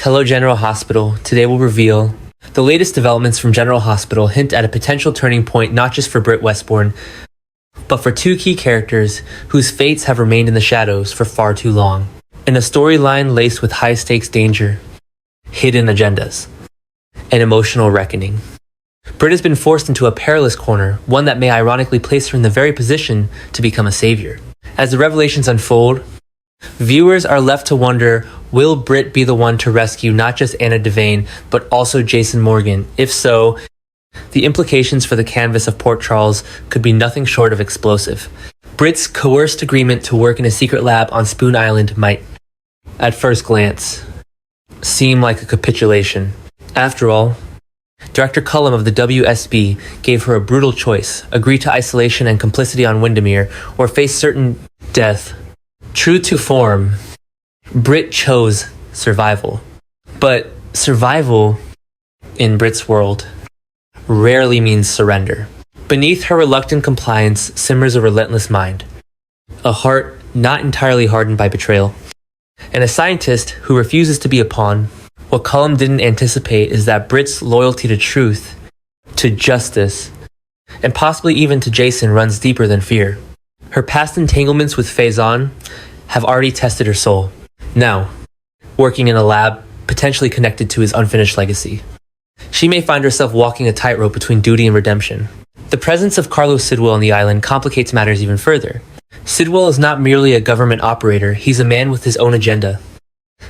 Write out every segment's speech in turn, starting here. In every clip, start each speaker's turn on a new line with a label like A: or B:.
A: Hello, General Hospital. Today we'll reveal the latest developments from General Hospital hint at a potential turning point not just for Britt Westbourne, but for two key characters whose fates have remained in the shadows for far too long. In a storyline laced with high-stakes danger, hidden agendas, and emotional reckoning. Britt has been forced into a perilous corner, one that may ironically place her in the very position to become a savior. As the revelations unfold, viewers are left to wonder, will Britt be the one to rescue not just Anna Devane, but also Jason Morgan? If so, the implications for the canvas of Port Charles could be nothing short of explosive. Britt's coerced agreement to work in a secret lab on Spoon Island might, at first glance, seem like a capitulation. After all, Director Cullum of the WSB gave her a brutal choice: agree to isolation and complicity on Windermere, or face certain death. True to form, Britt chose survival. But survival, in Britt's world, rarely means surrender. Beneath her reluctant compliance simmers a relentless mind, a heart not entirely hardened by betrayal, and a scientist who refuses to be a pawn. What Cullum didn't anticipate is that Britt's loyalty to truth, to justice, and possibly even to Jason runs deeper than fear. Her past entanglements with Faison have already tested her soul. Now, working in a lab potentially connected to his unfinished legacy, she may find herself walking a tightrope between duty and redemption. The presence of Carlos Sidwell on the island complicates matters even further. Sidwell is not merely a government operator, he's a man with his own agenda,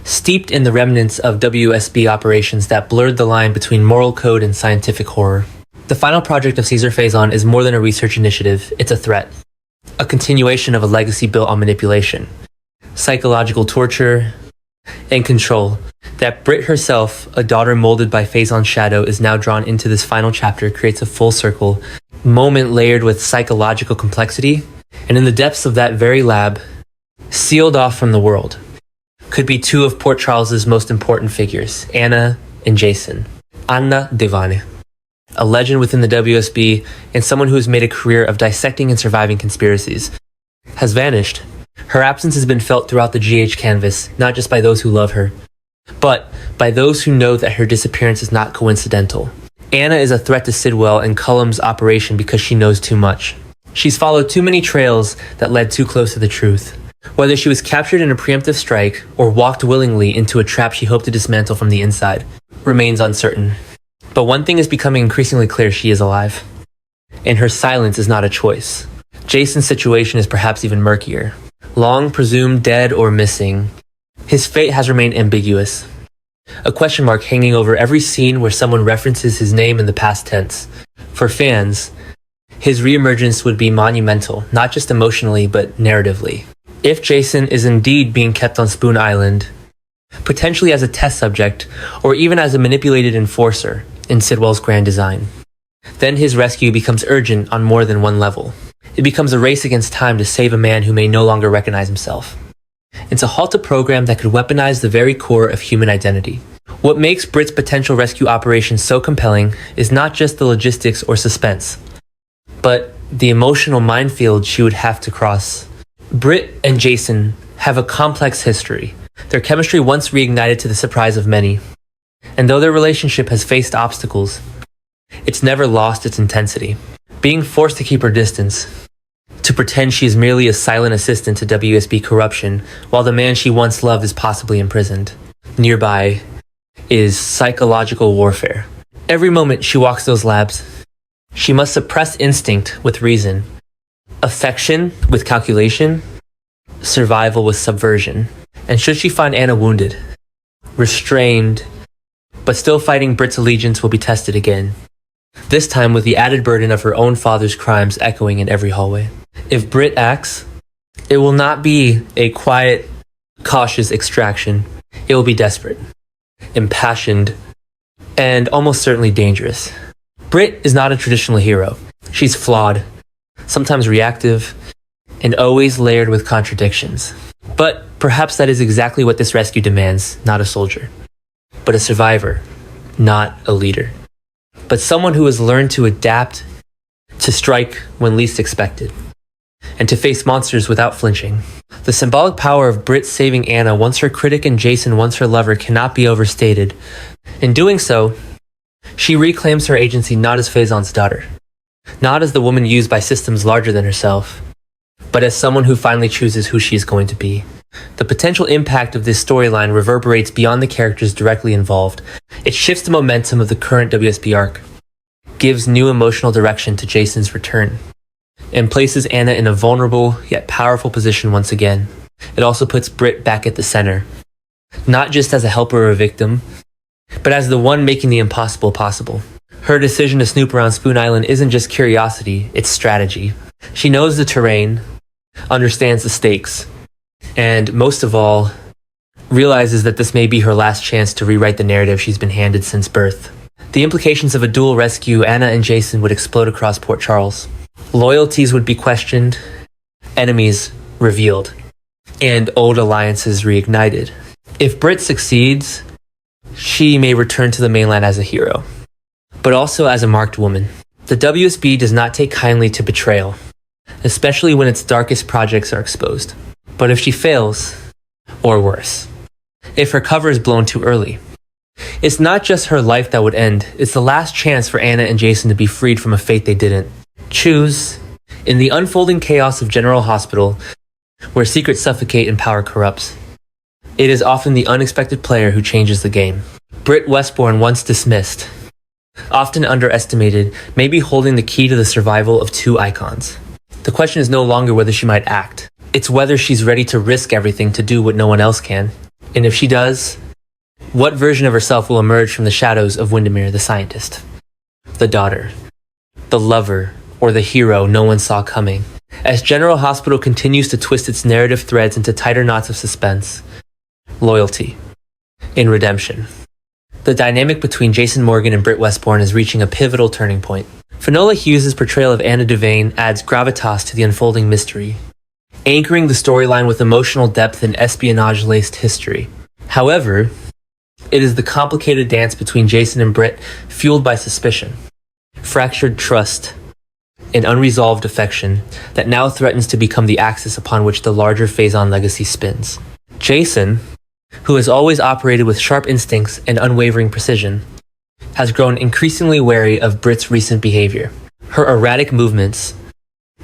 A: steeped in the remnants of WSB operations that blurred the line between moral code and scientific horror. The final project of Caesar Faison is more than a research initiative, it's a threat. A continuation of a legacy built on manipulation, psychological torture, and control. That Britt herself, a daughter molded by Faison's shadow, is now drawn into this final chapter creates a full circle moment layered with psychological complexity, and in the depths of that very lab, sealed off from the world, could be two of Port Charles's most important figures, Anna and Jason. Anna Devane, a legend within the WSB and someone who has made a career of dissecting and surviving conspiracies, has vanished. Her absence has been felt throughout the GH canvas, not just by those who love her, but by those who know that her disappearance is not coincidental. Anna is a threat to Sidwell and Cullum's operation because she knows too much. She's followed too many trails that led too close to the truth. Whether she was captured in a preemptive strike or walked willingly into a trap she hoped to dismantle from the inside remains uncertain. But one thing is becoming increasingly clear: she is alive. And her silence is not a choice. Jason's situation is perhaps even murkier. Long presumed dead or missing, his fate has remained ambiguous. A question mark hanging over every scene where someone references his name in the past tense. For fans, his reemergence would be monumental, not just emotionally, but narratively. If Jason is indeed being kept on Spoon Island, potentially as a test subject, or even as a manipulated enforcer in Sidwell's grand design, then his rescue becomes urgent on more than one level. It becomes a race against time to save a man who may no longer recognize himself. It's a halt to program that could weaponize the very core of human identity. What makes Britt's potential rescue operation so compelling is not just the logistics or suspense, but the emotional minefield she would have to cross. Britt and Jason have a complex history, their chemistry once reignited to the surprise of many. And though their relationship has faced obstacles, it's never lost its intensity. Being forced to keep her distance, to pretend she is merely a silent assistant to WSB corruption, while the man she once loved is possibly imprisoned. Nearby is psychological warfare. Every moment she walks those labs, she must suppress instinct with reason, affection with calculation, survival with subversion. And should she find Anna wounded, restrained, but still fighting, Britt's allegiance will be tested again. This time with the added burden of her own father's crimes echoing in every hallway. If Britt acts, it will not be a quiet, cautious extraction. It will be desperate, impassioned, and almost certainly dangerous. Britt is not a traditional hero. She's flawed, sometimes reactive, and always layered with contradictions. But perhaps that is exactly what this rescue demands: not a soldier, but a survivor, not a leader, but someone who has learned to adapt, to strike when least expected, and to face monsters without flinching. The symbolic power of Britt saving Anna, once her critic, and Jason, once her lover, cannot be overstated. In doing so, she reclaims her agency not as Faison's daughter, not as the woman used by systems larger than herself, but as someone who finally chooses who she is going to be. The potential impact of this storyline reverberates beyond the characters directly involved. It shifts the momentum of the current WSB arc, gives new emotional direction to Jason's return, and places Anna in a vulnerable yet powerful position once again. It also puts Britt back at the center, not just as a helper or a victim, but as the one making the impossible possible. Her decision to snoop around Spoon Island isn't just curiosity, it's strategy. She knows the terrain, understands the stakes, and most of all, realizes that this may be her last chance to rewrite the narrative she's been handed since birth. The implications of a dual rescue, Anna and Jason, would explode across Port Charles. Loyalties would be questioned, enemies revealed, and old alliances reignited. If Britt succeeds, she may return to the mainland as a hero, but also as a marked woman. The WSB does not take kindly to betrayal, especially when its darkest projects are exposed. But if she fails, or worse, if her cover is blown too early, it's not just her life that would end, it's the last chance for Anna and Jason to be freed from a fate they didn't choose. In the unfolding chaos of General Hospital, where secrets suffocate and power corrupts, it is often the unexpected player who changes the game. Britt Westbourne, once dismissed, often underestimated, may be holding the key to the survival of two icons. The question is no longer whether she might act. It's whether she's ready to risk everything to do what no one else can. And if she does, what version of herself will emerge from the shadows of Windermere, the scientist, the daughter, the lover, or the hero no one saw coming? As General Hospital continues to twist its narrative threads into tighter knots of suspense, loyalty, and redemption, the dynamic between Jason Morgan and Britt Westbourne is reaching a pivotal turning point. Finola Hughes' portrayal of Anna Devane adds gravitas to the unfolding mystery, anchoring the storyline with emotional depth and espionage-laced history. However, it is the complicated dance between Jason and Britt, fueled by suspicion, fractured trust, and unresolved affection, that now threatens to become the axis upon which the larger Faison legacy spins. Jason, who has always operated with sharp instincts and unwavering precision, has grown increasingly wary of Britt's recent behavior. Her erratic movements,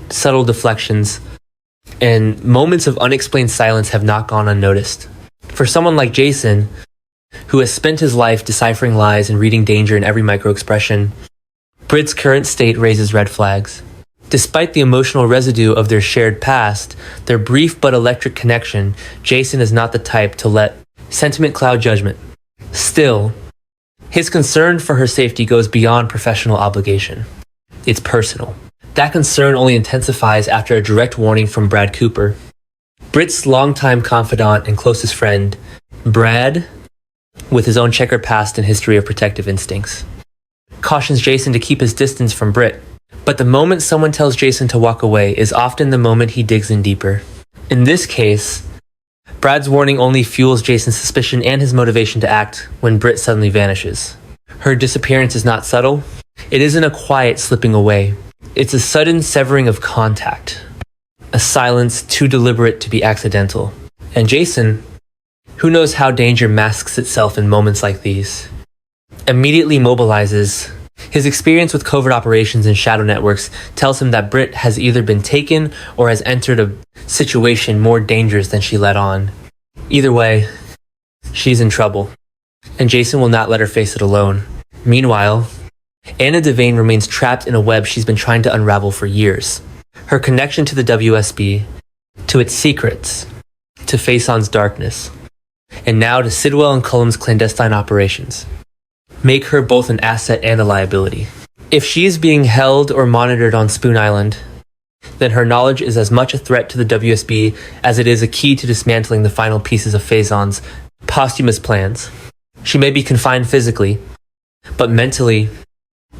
A: subtle deflections, and moments of unexplained silence have not gone unnoticed. For someone like Jason, who has spent his life deciphering lies and reading danger in every microexpression, Britt's current state raises red flags. Despite the emotional residue of their shared past, their brief but electric connection, Jason is not the type to let sentiment cloud judgment. Still, his concern for her safety goes beyond professional obligation. It's personal. That concern only intensifies after a direct warning from Brad Cooper, Britt's longtime confidant and closest friend. Brad, with his own checkered past and history of protective instincts, cautions Jason to keep his distance from Britt. But the moment someone tells Jason to walk away is often the moment he digs in deeper. In this case, Brad's warning only fuels Jason's suspicion and his motivation to act when Britt suddenly vanishes. Her disappearance is not subtle. It isn't a quiet slipping away. It's a sudden severing of contact, a silence too deliberate to be accidental. And Jason, who knows how danger masks itself in moments like these, immediately mobilizes. His experience with covert operations and shadow networks tells him that Britt has either been taken or has entered a situation more dangerous than she let on. Either way, she's in trouble, and Jason will not let her face it alone. Meanwhile, Anna Devane remains trapped in a web she's been trying to unravel for years. Her connection to the WSB, to its secrets, to Faison's darkness, and now to Sidwell and Cullum's clandestine operations, make her both an asset and a liability. If she is being held or monitored on Spoon Island, then her knowledge is as much a threat to the WSB as it is a key to dismantling the final pieces of Faison's posthumous plans. She may be confined physically, but mentally,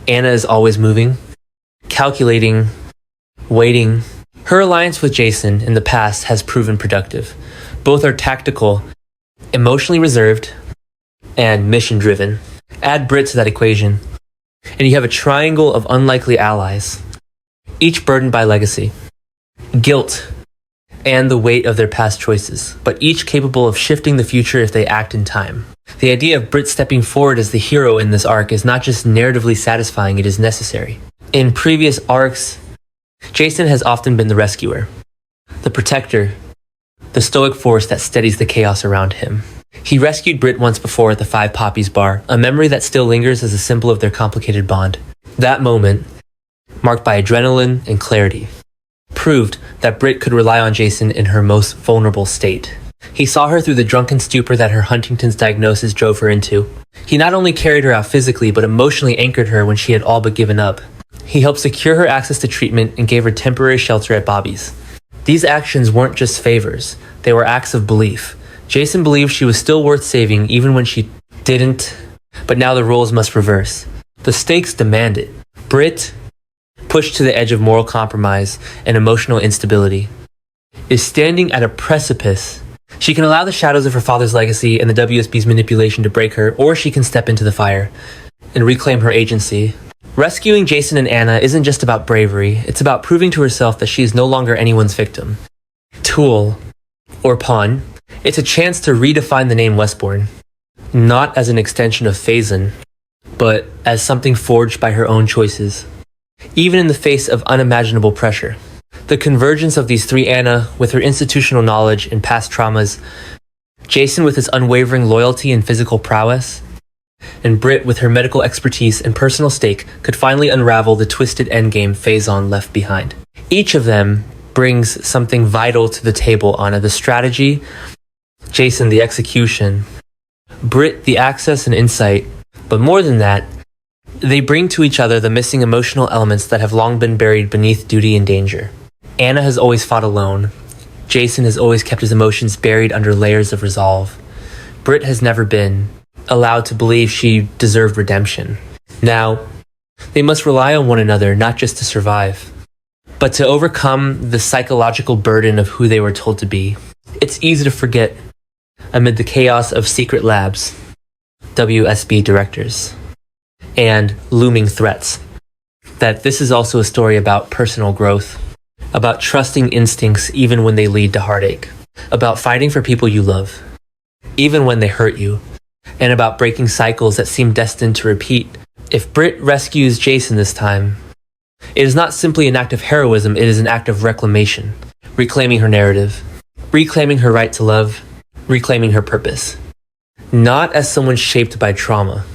A: Anna is always moving, calculating, waiting. Her alliance with Jason in the past has proven productive. Both are tactical, emotionally reserved, and mission-driven. Add Britt to that equation, and you have a triangle of unlikely allies, each burdened by legacy, guilt, and the weight of their past choices, but each capable of shifting the future if they act in time. The idea of Britt stepping forward as the hero in this arc is not just narratively satisfying, it is necessary. In previous arcs, Jason has often been the rescuer, the protector, the stoic force that steadies the chaos around him. He rescued Britt once before at the Five Poppies bar, a memory that still lingers as a symbol of their complicated bond. That moment, marked by adrenaline and clarity, proved that Britt could rely on Jason in her most vulnerable state. He saw her through the drunken stupor that her Huntington's diagnosis drove her into. He not only carried her out physically, but emotionally anchored her when she had all but given up. He helped secure her access to treatment and gave her temporary shelter at Bobby's. These actions weren't just favors, they were acts of belief. Jason believed she was still worth saving even when she didn't, but now the roles must reverse. The stakes demand it. Britt, pushed to the edge of moral compromise and emotional instability, is standing at a precipice. She can allow the shadows of her father's legacy and the WSB's manipulation to break her, or she can step into the fire and reclaim her agency. Rescuing Jason and Anna isn't just about bravery, it's about proving to herself that she is no longer anyone's victim, tool, or pawn. It's a chance to redefine the name Westbourne, not as an extension of Faison, but as something forged by her own choices, even in the face of unimaginable pressure. The convergence of these three, Anna with her institutional knowledge and past traumas, Jason with his unwavering loyalty and physical prowess, and Britt with her medical expertise and personal stake, could finally unravel the twisted endgame Faison left behind. Each of them brings something vital to the table, Anna, the strategy, Jason the execution, Britt the access and insight, but more than that, they bring to each other the missing emotional elements that have long been buried beneath duty and danger. Anna has always fought alone. Jason has always kept his emotions buried under layers of resolve. Britt has never been allowed to believe she deserved redemption. Now, they must rely on one another not just to survive, but to overcome the psychological burden of who they were told to be. It's easy to forget, amid the chaos of secret labs, WSB directors, and looming threats, that this is also a story about personal growth, about trusting instincts even when they lead to heartache, about fighting for people you love, even when they hurt you, and about breaking cycles that seem destined to repeat. If Britt rescues Jason this time, it is not simply an act of heroism, it is an act of reclamation, reclaiming her narrative, reclaiming her right to love, reclaiming her purpose. Not as someone shaped by trauma,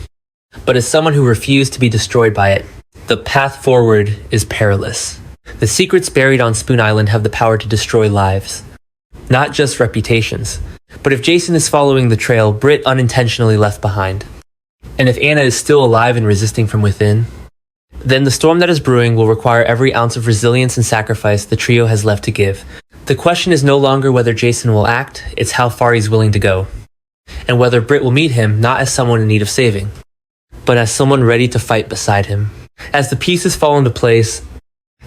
A: but as someone who refused to be destroyed by it. The path forward is perilous. The secrets buried on Spoon Island have the power to destroy lives, not just reputations. But if Jason is following the trail Britt unintentionally left behind, and if Anna is still alive and resisting from within, then the storm that is brewing will require every ounce of resilience and sacrifice the trio has left to give. The question is no longer whether Jason will act, it's how far he's willing to go, and whether Britt will meet him not as someone in need of saving, but as someone ready to fight beside him. As the pieces fall into place,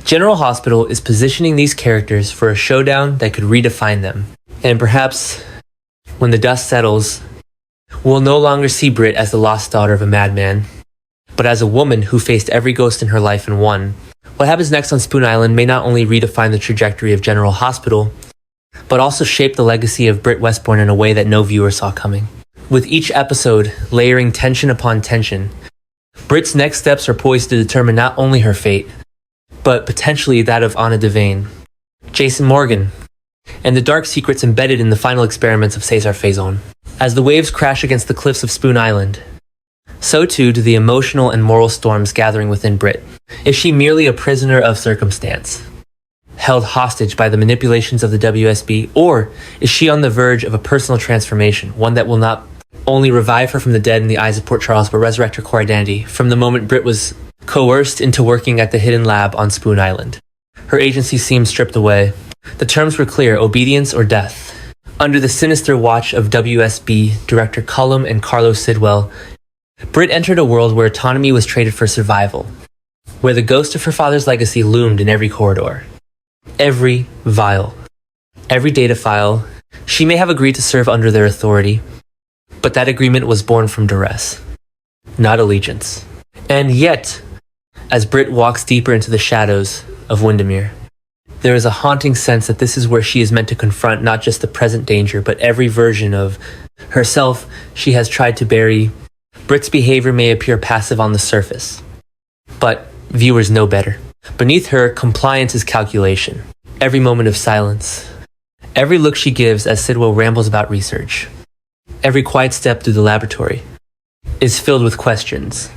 A: General Hospital is positioning these characters for a showdown that could redefine them. And perhaps, when the dust settles, we'll no longer see Britt as the lost daughter of a madman, but as a woman who faced every ghost in her life and won. What happens next on Spoon Island may not only redefine the trajectory of General Hospital, but also shape the legacy of Britt Westbourne in a way that no viewer saw coming. With each episode layering tension upon tension, Britt's next steps are poised to determine not only her fate, but potentially that of Anna Devane, Jason Morgan, and the dark secrets embedded in the final experiments of Cesar Faison. As the waves crash against the cliffs of Spoon Island, so too do the emotional and moral storms gathering within Britt. Is she merely a prisoner of circumstance, held hostage by the manipulations of the WSB, or is she on the verge of a personal transformation, one that will not only revive her from the dead in the eyes of Port Charles, but resurrect her core identity from the moment Britt was coerced into working at the hidden lab on Spoon Island? Her agency seemed stripped away. The terms were clear: obedience or death. Under the sinister watch of WSB director Cullum and Carlos Sidwell, Britt entered a world where autonomy was traded for survival, where the ghost of her father's legacy loomed in every corridor, every vial, every data file. She may have agreed to serve under their authority, but that agreement was born from duress, not allegiance. And yet, as Britt walks deeper into the shadows of Windermere, There is a haunting sense that this is where she is meant to confront not just the present danger, but every version of herself she has tried to bury. Britt's behavior may appear passive on the surface, but viewers know better. Beneath her, compliance is calculation. Every moment of silence, every look she gives as Sidwell rambles about research, every quiet step through the laboratory is filled with questions.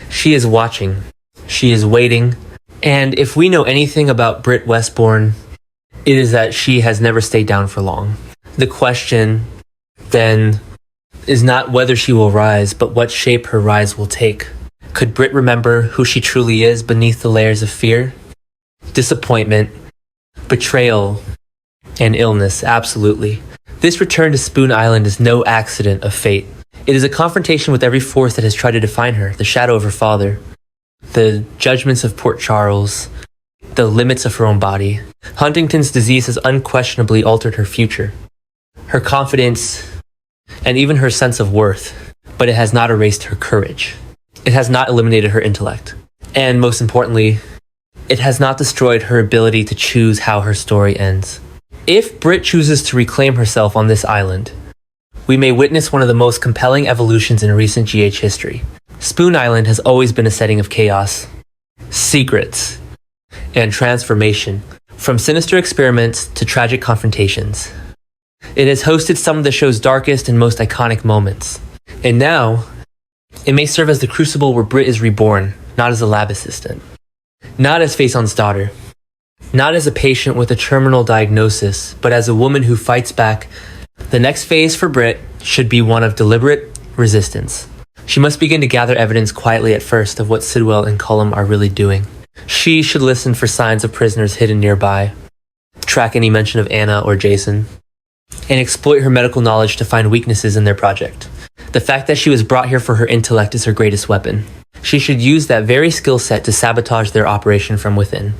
A: She is watching, she is waiting, and if we know anything about Britt Westbourne, it is that she has never stayed down for long. The question, then, is not whether she will rise, but what shape her rise will take. Could Britt remember who she truly is beneath the layers of fear, disappointment, betrayal, and illness? Absolutely. This return to Spoon Island is no accident of fate. It is a confrontation with every force that has tried to define her, the shadow of her father, the judgments of Port Charles, the limits of her own body. Huntington's disease has unquestionably altered her future, her confidence, and even her sense of worth, but it has not erased her courage. It has not eliminated her intellect. And most importantly, it has not destroyed her ability to choose how her story ends. If Britt chooses to reclaim herself on this island, we may witness one of the most compelling evolutions in recent GH history. Spoon Island has always been a setting of chaos, secrets, and transformation, from sinister experiments to tragic confrontations. It has hosted some of the show's darkest and most iconic moments. And now, it may serve as the crucible where Britt is reborn, not as a lab assistant, not as Faison's daughter, not as a patient with a terminal diagnosis, but as a woman who fights back. The next phase for Britt should be one of deliberate resistance. She must begin to gather evidence quietly at first of what Sidwell and Cullum are really doing. She should listen for signs of prisoners hidden nearby, track any mention of Anna or Jason, and exploit her medical knowledge to find weaknesses in their project. The fact that she was brought here for her intellect is her greatest weapon. She should use that very skill set to sabotage their operation from within,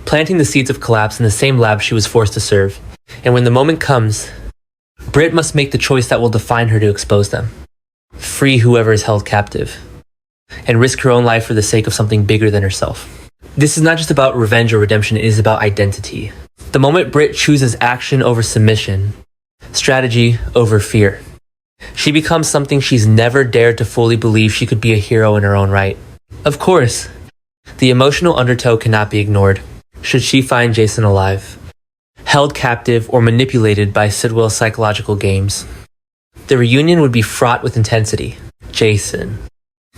A: planting the seeds of collapse in the same lab she was forced to serve. And when the moment comes, Britt must make the choice that will define her to expose them, free whoever is held captive, and risk her own life for the sake of something bigger than herself. This is not just about revenge or redemption, it is about identity. The moment Britt chooses action over submission, strategy over fear, she becomes something she's never dared to fully believe she could be a hero in her own right. Of course, the emotional undertow cannot be ignored. Should she find Jason alive, held captive, or manipulated by Sidwell's psychological games, the reunion would be fraught with intensity. Jason,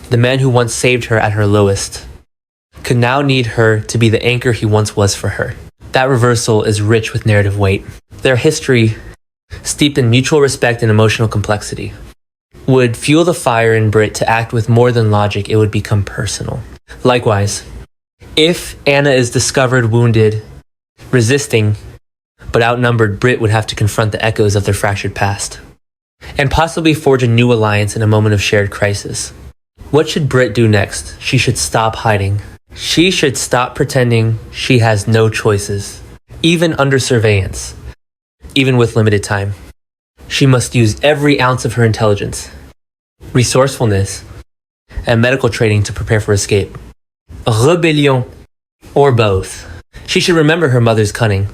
A: the man who once saved her at her lowest, could now need her to be the anchor he once was for her. That reversal is rich with narrative weight. Their history, steeped in mutual respect and emotional complexity, would fuel the fire in Britt to act with more than logic. It would become personal. Likewise, if Anna is discovered wounded, resisting, but outnumbered, Britt would have to confront the echoes of their fractured past, and possibly forge a new alliance in a moment of shared crisis. What should Britt do next? She should stop hiding. She should stop pretending she has no choices, even under surveillance, even with limited time. She must use every ounce of her intelligence, resourcefulness, and medical training to prepare for escape. Rebellion, or both. She should remember her mother's cunning,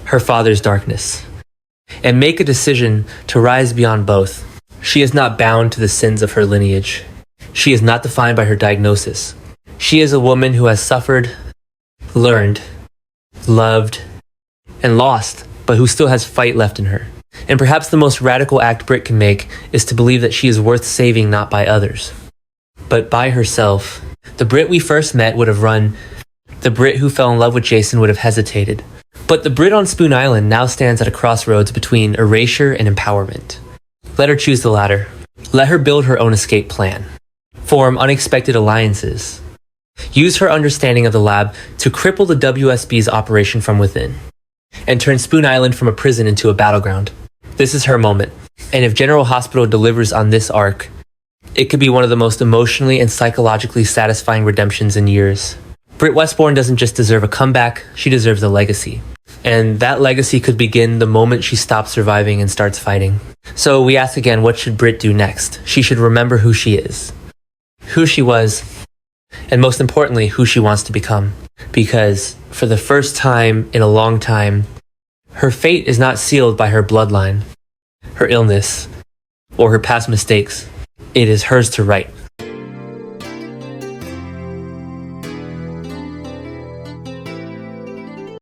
A: her father's darkness, and make a decision to rise beyond both. She is not bound to the sins of her lineage. She is not defined by her diagnosis. She is a woman who has suffered, learned, loved, and lost, but who still has fight left in her. And perhaps the most radical act Britt can make is to believe that she is worth saving not by others, but by herself. The Britt we first met would have run. The Britt who fell in love with Jason would have hesitated. But the Britt on Spoon Island now stands at a crossroads between erasure and empowerment. Let her choose the latter. Let her build her own escape plan, form unexpected alliances, use her understanding of the lab to cripple the WSB's operation from within, and turn Spoon Island from a prison into a battleground. This is her moment, and if General Hospital delivers on this arc, it could be one of the most emotionally and psychologically satisfying redemptions in years. Britt Westbourne doesn't just deserve a comeback, she deserves a legacy. And that legacy could begin the moment she stops surviving and starts fighting. So we ask again, what should Britt do next? She should remember who she is, who she was, and most importantly, who she wants to become. Because for the first time in a long time, her fate is not sealed by her bloodline, her illness, or her past mistakes. It is hers to write.